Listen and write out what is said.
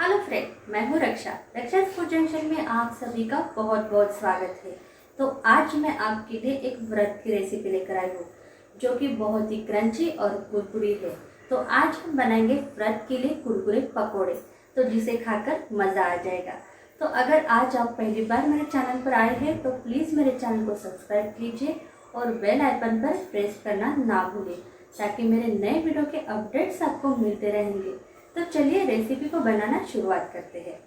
Hello friend, मैं हूँ रक्षा। रक्षा food junction में आप सभी का बहुत बहुत स्वागत है। तो आज मैं आपके लिए एक व्रत की रेसिपी लेकर आई हूँ जो कि बहुत ही क्रंची और कुरकुरी है। तो आज हम बनाएंगे व्रत के लिए कुरकुरे पकोड़े, तो जिसे खाकर मज़ा आ जाएगा। तो अगर आज आप पहली बार मेरे चैनल पर आए हैं तो प्लीज़ मेरे चैनल को सब्सक्राइब कीजिए और बेल आइकन पर प्रेस करना ना भूलें, ताकि मेरे नए वीडियो के अपडेट्स आपको मिलते रहेंगे। तो चलिए रेसिपी को बनाना शुरुआत करते हैं।